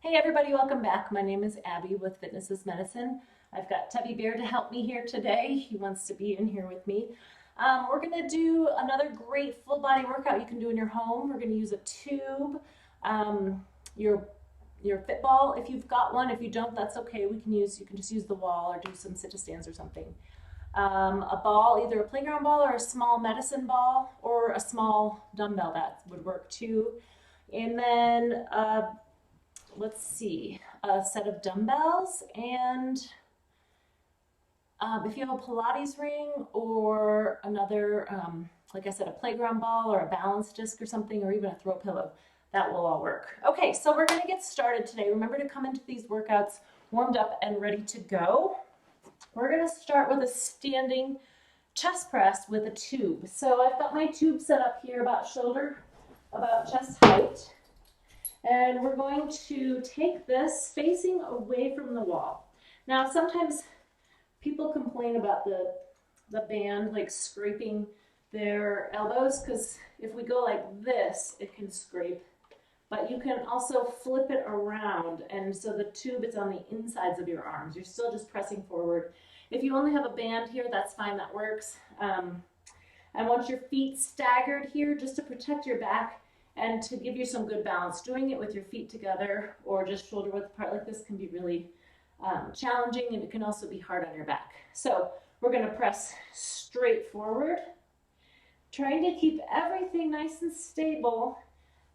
Hey everybody, welcome back. My name is Abby with Fitness is Medicine. I've got Tubby Bear to help me here today. He wants to be in here with me. We're gonna do another great full body workout you can do in your home. We're gonna use a tube, um, your your fit ball if you've got one. If you don't, that's okay. You can just use the wall or do some sit to stands or something. A ball, either a playground ball or a small medicine ball or a small dumbbell, that would work too. And then let's see, a set of dumbbells, and if you have a Pilates ring or another, like I said, a playground ball or a balance disc or something, or even a throw pillow, that will all work. Okay, so we're gonna get started today. Remember to come into these workouts warmed up and ready to go. We're gonna start with a standing chest press with a tube. So I've got my tube set up here about chest height. And we're going to take this facing away from the wall. Now, sometimes people complain about the band like scraping their elbows, because if we go like this, it can scrape. But you can also flip it around, and so the tube is on the insides of your arms. You're still just pressing forward. If you only have a band here, that's fine, that works. I want your feet staggered here just to protect your back and to give you some good balance. Doing it with your feet together or just shoulder width apart like this can be really challenging, and it can also be hard on your back. So we're gonna press straight forward, trying to keep everything nice and stable,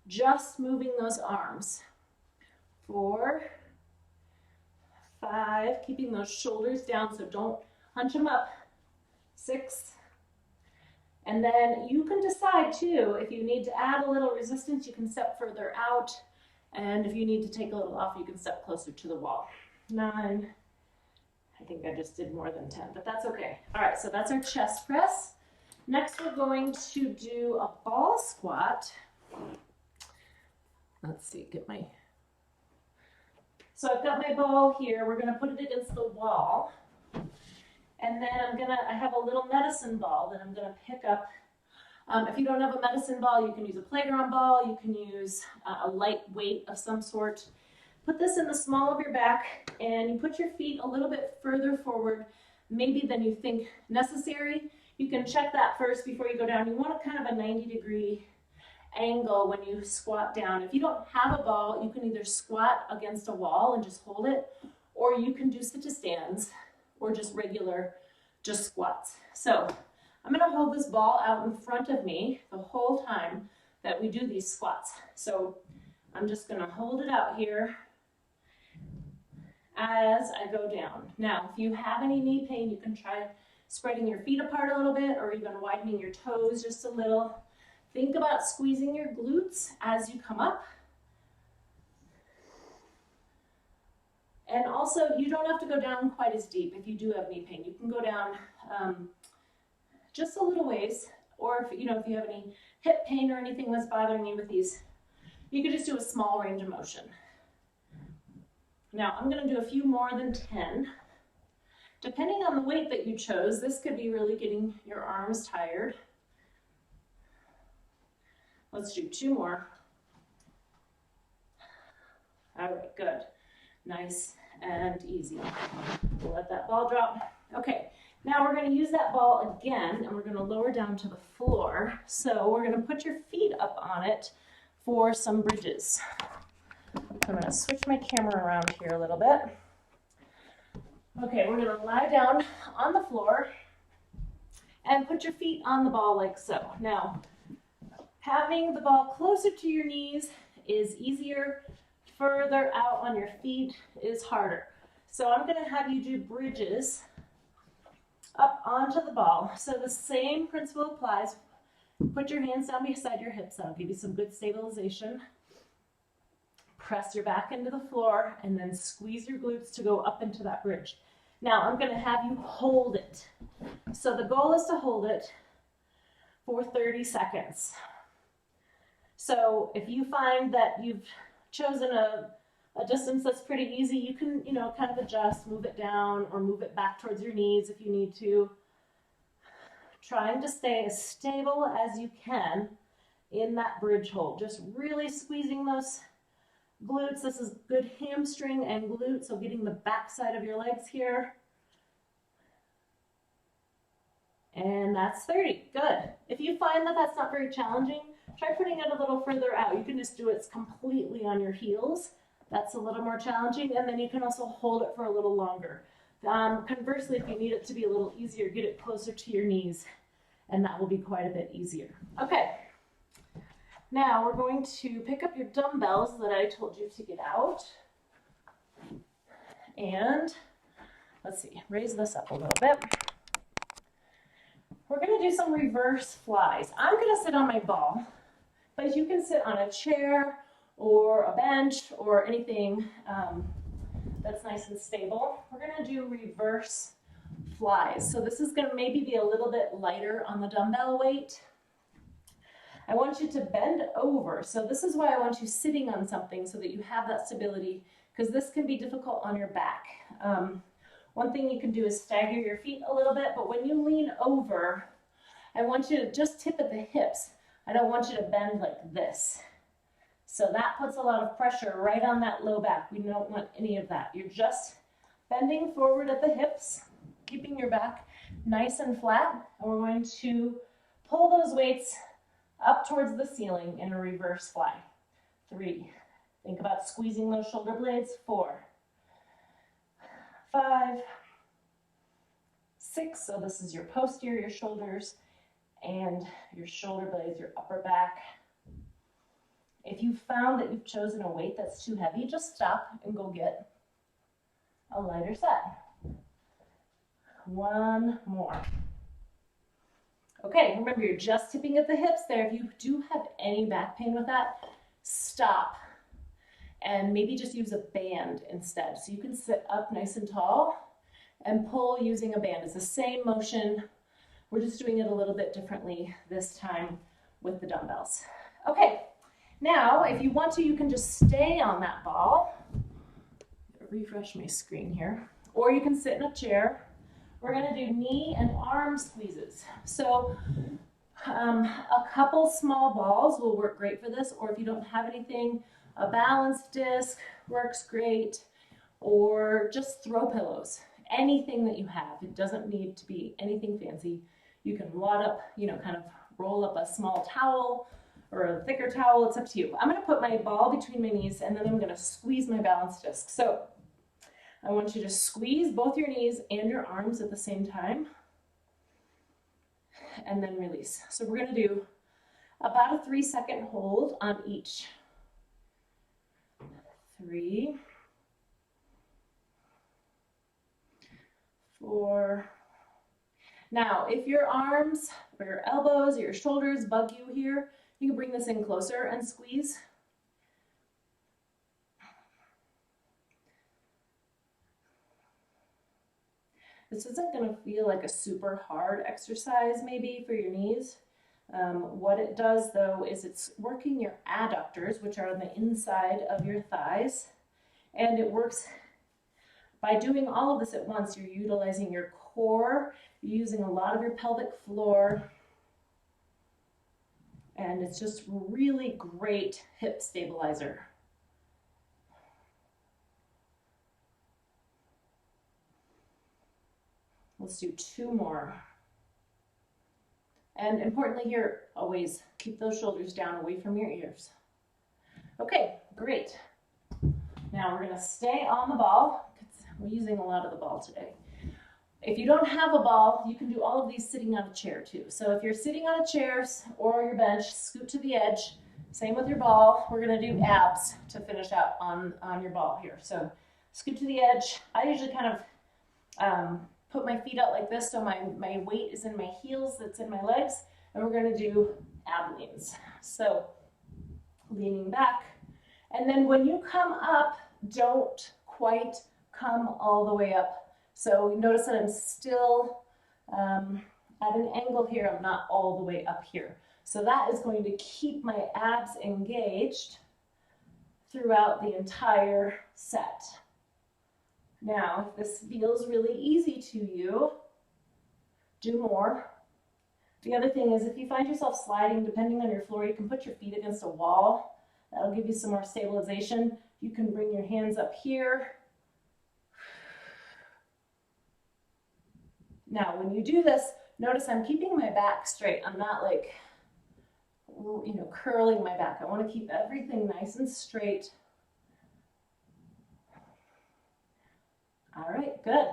just moving those arms. 4, 5, keeping those shoulders down, so don't hunch them up. 6, and then you can decide too, if you need to add a little resistance, you can step further out. And if you need to take a little off, you can step closer to the wall. 9, I think I just did more than 10, but that's okay. All right, so that's our chest press. Next, we're going to do a ball squat. Let's see, so I've got my ball here. We're gonna put it against the wall. And then I have a little medicine ball that I'm gonna pick up. If you don't have a medicine ball, you can use a playground ball, you can use a light weight of some sort. Put this in the small of your back, and you put your feet a little bit further forward, maybe than you think necessary. You can check that first before you go down. You want a kind of a 90-degree angle when you squat down. If you don't have a ball, you can either squat against a wall and just hold it, or you can do sit to stands, or just regular, just squats. So I'm gonna hold this ball out in front of me the whole time that we do these squats. So I'm just gonna hold it out here as I go down. Now, if you have any knee pain, you can try spreading your feet apart a little bit, or even widening your toes just a little. Think about squeezing your glutes as you come up. And also, you don't have to go down quite as deep if you do have knee pain. You can go down just a little ways, or if you have any hip pain or anything that's bothering you with these, you could just do a small range of motion. Now, I'm going to do a few more than 10. Depending on the weight that you chose, this could be really getting your arms tired. Let's do 2 more. All right, good. Nice and easy. We'll let that ball drop. Okay, now we're going to use that ball again, and we're going to lower down to the floor. So we're going to put your feet up on it for some bridges. I'm going to switch my camera around here a little bit. Okay, we're going to lie down on the floor and put your feet on the ball like so. Now, having the ball closer to your knees is easier. Further out on your feet is harder. So I'm going to have you do bridges up onto the ball. So the same principle applies. Put your hands down beside your hips. That'll give you some good stabilization. Press your back into the floor, and then squeeze your glutes to go up into that bridge. Now I'm going to have you hold it. So the goal is to hold it for 30 seconds. So if you find that you've chosen a distance that's pretty easy, you can, kind of adjust, move it down, or move it back towards your knees if you need to. Trying to stay as stable as you can in that bridge hold. Just really squeezing those glutes. This is good hamstring and glute, so getting the back side of your legs here. And that's 30. Good. If you find that that's not very challenging, try putting it a little further out. You can just do it completely on your heels. That's a little more challenging, and then you can also hold it for a little longer. Conversely, if you need it to be a little easier, get it closer to your knees, and that will be quite a bit easier. Okay. Now we're going to pick up your dumbbells that I told you to get out. And let's see, raise this up a little bit. We're going to do some reverse flies. I'm going to sit on my ball, but you can sit on a chair or a bench or anything that's nice and stable. We're going to do reverse flies. So this is going to maybe be a little bit lighter on the dumbbell weight. I want you to bend over. So this is why I want you sitting on something so that you have that stability, because this can be difficult on your back. One thing you can do is stagger your feet a little bit, but when you lean over, I want you to just tip at the hips. I don't want you to bend like this. So that puts a lot of pressure right on that low back. We don't want any of that. You're just bending forward at the hips, keeping your back nice and flat, and we're going to pull those weights up towards the ceiling in a reverse fly. 3. Think about squeezing those shoulder blades. 4, 5, 6. So this is your posterior shoulders and your shoulder blades, your upper back. If you found that you've chosen a weight that's too heavy, just stop and go get a lighter set. 1 more. Okay, remember you're just tipping at the hips there. If you do have any back pain with that, stop and maybe just use a band instead. So you can sit up nice and tall and pull using a band. It's the same motion. We're just doing it a little bit differently this time with the dumbbells. Okay, now if you want to, you can just stay on that ball. Refresh my screen here. Or you can sit in a chair. We're going to do knee and arm squeezes. So a couple small balls will work great for this, or if you don't have anything, a balance disc works great, or just throw pillows. Anything that you have. It doesn't need to be anything fancy. You can wad up, kind of roll up a small towel or a thicker towel. It's up to you. I'm going to put my ball between my knees, and then I'm going to squeeze my balance disc. So I want you to squeeze both your knees and your arms at the same time, and then release. So we're going to do about a 3-second hold on each. 3, 4. Now, if your arms or your elbows or your shoulders bug you here, you can bring this in closer and squeeze. This isn't going to feel like a super hard exercise maybe for your knees. What it does though is it's working your adductors, which are on the inside of your thighs, and it works by doing all of this at once. You're utilizing your core, you're using a lot of your pelvic floor, and it's just really great hip stabilizer. Let's do 2 more. And importantly here, always keep those shoulders down away from your ears. Okay, great. Now we're going to stay on the ball. We're using a lot of the ball today. If you don't have a ball, you can do all of these sitting on a chair too. So if you're sitting on a chair or your bench, scoot to the edge. Same with your ball. We're going to do abs to finish out on your ball here. So scoot to the edge. I usually kind of put my feet out like this so my weight is in my heels, that's in my legs, and we're going to do ab leans. So leaning back, and then when you come up, don't quite come all the way up. So notice that I'm still at an angle here. I'm not all the way up here. So that is going to keep my abs engaged throughout the entire set. Now, if this feels really easy to you, do more. The other thing is if you find yourself sliding, depending on your floor, you can put your feet against a wall. That'll give you some more stabilization. You can bring your hands up here. Now, when you do this, notice I'm keeping my back straight. I'm not like, you know, curling my back. I want to keep everything nice and straight. All right, good.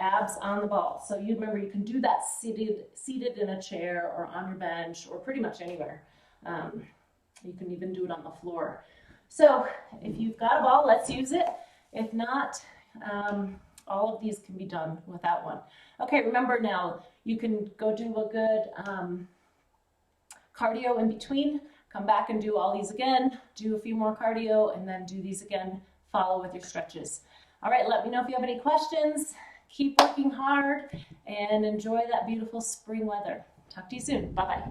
Abs on the ball. So you remember you can do that seated in a chair or on your bench or pretty much anywhere. You can even do it on the floor. So if you've got a ball, let's use it. If not, all of these can be done without one. Okay, remember now, you can go do a good cardio in between, come back and do all these again, do a few more cardio, and then do these again, follow with your stretches. All right, let me know if you have any questions. Keep working hard and enjoy that beautiful spring weather. Talk to you soon. Bye-bye.